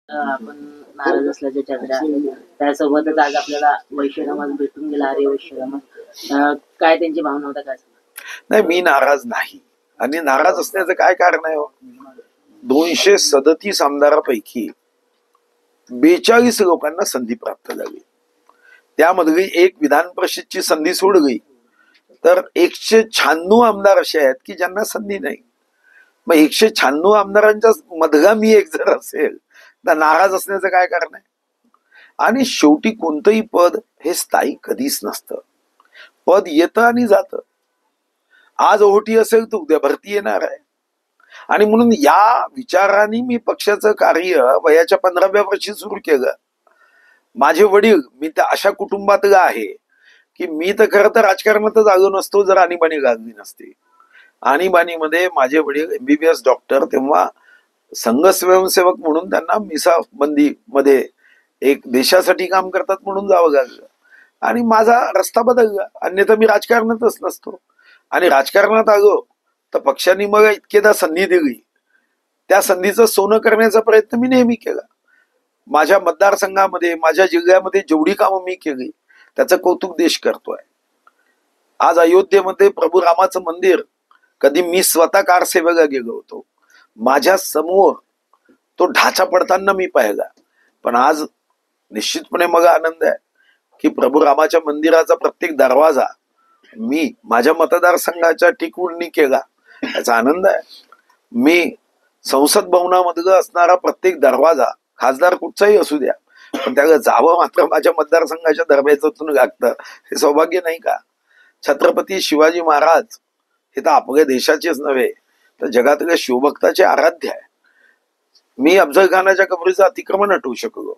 आपण नाराज असल्याच्या चर्चा त्यासोबतच आज आपल्याला वैश्य समाज भेटून गेला. आर्य वैश्य समाज काय त्यांची भावना होता काय? नाही, मी नाराज नाही. आणि नाराज असण्याचं काय कारण आहे? 237 आमदारापैकी 42 लोकांना संधी प्राप्त झाली. त्यामधली एक विधान परिषदची संधी सोडली तर 196 आमदार असे आहेत की ज्यांना संधी नाही. मग 196 आमदारांच्या मधला मी एक जर असेल तर नाराज असण्याचं काय कारण आहे? आणि शेवटी कोणतंही पद हे स्थायी कधीच नसतं. पद येतं आणि जातं. आज ओहोटी असेल तर उद्या भरती येणार आहे. आणि म्हणून या विचाराने मी पक्षाचं कार्य वयाच्या 15व्या वर्षी सुरू केलं. माझे वडील, मी तर अशा कुटुंबातला आहे की मी तर खरं तर राजकारणातच आलो नसतो जर आणीबाणी लागली नसती. आणीबाणीमध्ये माझे वडील MBBS डॉक्टर, तेव्हा संघ स्वयंसेवक म्हणून त्यांना मिसाबंदी मध्ये एक देशासाठी काम करतात म्हणून जावं लागलं. आणि माझा रस्ता बदलला, अन्यथा मी राजकारणातच नसतो. आणि राजकारणात आलो तर पक्षाने मग इतकेदा संधी दिली. त्या संधीचं सोनं करण्याचा प्रयत्न मी नेहमी केला. माझ्या मतदारसंघामध्ये, माझ्या जिल्ह्यामध्ये जेवढी कामं मी केली त्याचं कौतुक देश करतोय. आज अयोध्येमध्ये प्रभू रामाचं मंदिर कधी मी स्वतः कारसेवेला गेलो होतो, माझ्या समोर तो ढाचा पडताना मी पाहिला. पण आज निश्चितपणे मला आनंद आहे की प्रभू रामाच्या मंदिराचा प्रत्येक दरवाजा मी माझ्या मतदारसंघाच्या टिकवून केला, याचा आनंद आहे. मी संसद भवनामध्ये असणारा प्रत्येक दरवाजा, खासदार कुठचाही असू द्या, पण त्याला जावं मात्र माझ्या मतदारसंघाच्या दरवाजातून लागतं. हे सौभाग्य नाही का? छत्रपती शिवाजी महाराज हे तर आपल्या देशाचेच नव्हे तर जगातल्या शिवभक्ताचे आराध्य आहे. मी अफजल खानाच्या कबरीचं अतिक्रमण हटवू शकलो.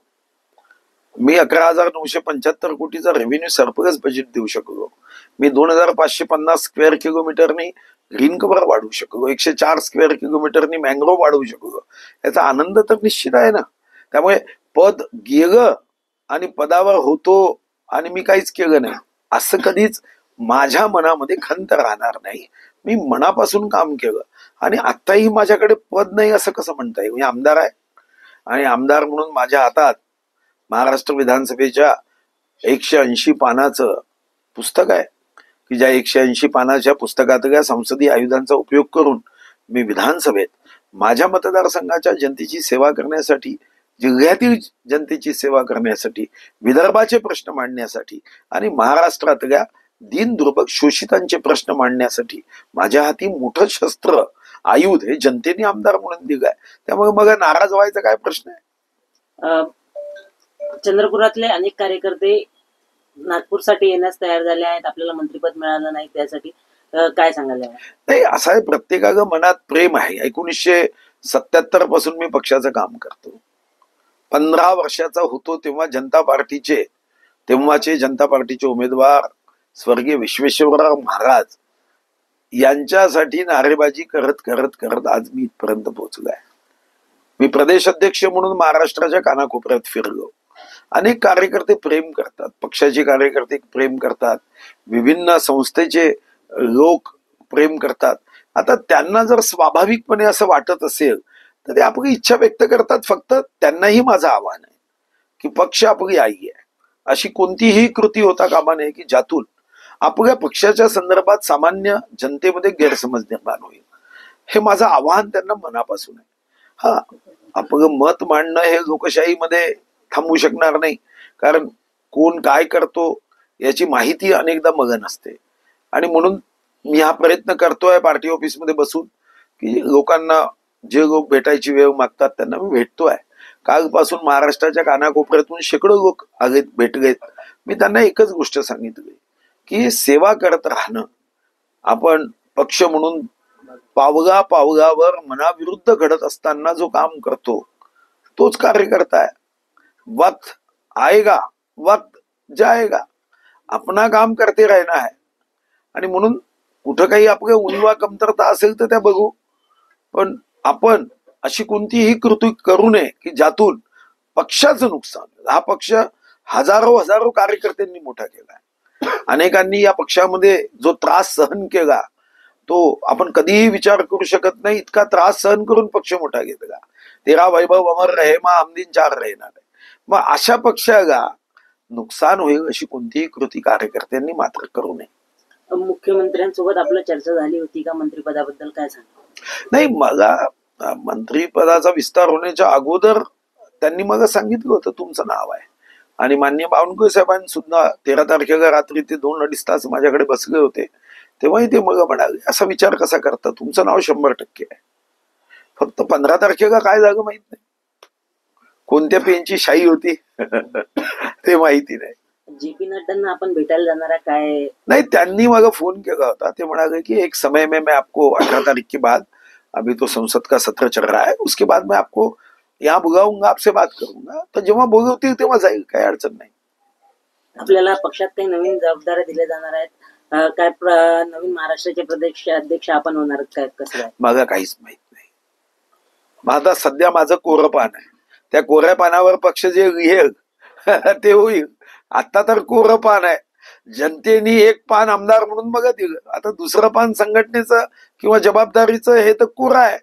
मी 11,975 कोटीचा रेव्हेन्यू सरप्लस बजेट देऊ शकलो. मी 2,550 स्क्वेअर किलोमीटरनी ग्रीन कव्हर वाढवू शकलो. 104 स्क्वेअर किलोमीटरनी मँग्रोव्ह वाढवू शकलो. याचा आनंद तर निश्चित आहे ना. त्यामुळे पद गेलं आणि पदावर होतो आणि मी काहीच केलं नाही असं कधीच माझ्या मनामध्ये खंत राहणार नाही. मी मनापासून काम केलं. आणि आत्ताही माझ्याकडे पद नाही असं कसं म्हणता येईल? मी आमदार आहे. आणि आमदार म्हणून माझ्या हातात महाराष्ट्र विधानसभेच्या 180 पानाचं पुस्तक आहे की ज्या 180 पानाच्या पुस्तकातल्या संसदीय आयुधांचा उपयोग करून मी विधानसभेत माझ्या मतदारसंघाच्या जनतेची सेवा करण्यासाठी, जिल्ह्यातील जनतेची सेवा करण्यासाठी, विदर्भाचे प्रश्न मांडण्यासाठी आणि महाराष्ट्रातल्या दीन दुर्बल शोषितांचे प्रश्न मांडण्यासाठी माझ्या हाती मोठं शस्त्र, आयुध हे जनतेने आमदार म्हणून दिलंय. त्यामुळे मग नाराज व्हायचा काय प्रश्न आहे? चंद्रपुरातले अनेक कार्यकर्ते नागपूरसाठी येण्यास तयार झाले आहेत. आपल्याला मंत्रिपद मिळालं नाही, त्यासाठी काय सांगायला? नाही, असं आहे, प्रत्येकाच्या मनात प्रेम आहे. 1977 पासून मी पक्षाचं काम करतो. 15 वर्षाचा होतो तेव्हा तेव्हाचे जनता पार्टीचे उमेदवार स्वर्गीय विश्वेश्वरराव महाराज यांच्यासाठी नारेबाजी करत करत करत आज मी इथपर्यंत पोहोचलोय. मी प्रदेश अध्यक्ष म्हणून महाराष्ट्राच्या कानाकोपऱ्यात फिरलो. अनेक कार्यकर्ते प्रेम करतात, पक्षाचे कार्यकर्ते प्रेम करतात, विभिन्न संस्थेचे लोक प्रेम करतात. आता त्यांना जर स्वाभाविकपणे असं वाटत असेल तर ते आपली इच्छा व्यक्त करतात. फक्त त्यांनाही माझं आव्हान आहे की पक्ष आपली आई आहे. अशी कोणतीही कृती होता कामा नये की ज्यातून आपल्या पक्षाच्या संदर्भात सामान्य जनतेमध्ये गैरसमज निर्माण होईल. हे माझं आव्हान त्यांना मनापासून आहे. हा, आपलं मत मांडणं हे लोकशाहीमध्ये थांबू शकणार नाही, कारण कोण काय करतो याची माहिती अनेकदा मगन असते. आणि म्हणून मी हा प्रयत्न करतोय पार्टी ऑफिसमध्ये बसून की लोकांना, जे लोक भेटायची वेळ मागतात त्यांना मी भेटतोय. कालपासून महाराष्ट्राच्या कानाकोपऱ्यातून शेकडो लोक आलेत, भेटलेत. मी त्यांना एकच गोष्ट सांगितली की सेवा करत राहणं. आपण पक्ष म्हणून पावला पावलावर मनाविरुद्ध घडत असताना जो काम करतो तोच कार्यकर्ता आहे. वक्त आएगा, वक्त जाएगा, अपना काम करते रहना है. आणि म्हणून कुठं काही आपल्या उणीवा कमतरता असेल तर त्या बघू, पण आपण अशी कोणतीही कृती करू नये की ज्यातून पक्षाचं नुकसान. हा पक्ष हजारो कार्यकर्त्यांनी मोठा केला. अनेकांनी या पक्षामध्ये जो त्रास सहन केला तो आपण कधीही विचार करू शकत नाही. इतका त्रास सहन करून पक्ष मोठा घेतला. तेरा वैभव अमर रहे मा हम दिन चार राहणार आहे. मग अशा पक्षाला नुकसान होईल अशी कोणतीही कृती कार्यकर्त्यांनी मात्र करू नये. मुख्यमंत्र्यांसोबत आपलं चर्चा झाली होती का मंत्रिपदाबद्दल, काय सांगा? नाही, मला मंत्रिपदाचा विस्तार होण्याच्या अगोदर त्यांनी मला सांगितलं होतं तुमचं नाव आहे, आणि माननीय बावनकुळे साहेबांनी सुद्धा 13 तारखेला रात्री ते 2-2.5 तास माझ्याकडे बसले होते, तेव्हाही ते मला म्हणाले असा विचार कसा करता, तुमचं नाव 100% आहे. फक्त 15 तारखेला काय झालं माहित नाही, कोणत्या पेनची शाई होती ते माहिती नाही. JP नड्डांना आपण भेटायला जाणार आहे काय? नहीं, त्यांनी मला फोन केला होता, ते म्हणाले की एक समय में मैं आपको 18 तारीख के बाद, अभी तो संसद का सत्र चल रहा है, उसके बाद मैं आपको यहाँ बुलाऊंगा, आपसे बात करूंगा, तर जेव्हा बोलवतील तेव्हा जाईल, काही अडचण नाही. आपल्याला पक्षात काही नवीन जबाबदाऱ्या दिल्या जाणार आहेत, काय नवीन महाराष्ट्राचे प्रदेश अध्यक्ष आपण होणार काय, कसं आहे? मला काहीच माहित नाही. माझा सध्या माझं कोरं पान आहे, त्या कोऱ्या पानावर पक्ष जे लिहेल ते होईल. आता तर कोरं पान आहे, जनतेने एक पान आमदार म्हणून बघा दिलं, आता दुसरं पान संघटनेचं किंवा जबाबदारीचं हे तर कोरं आहे.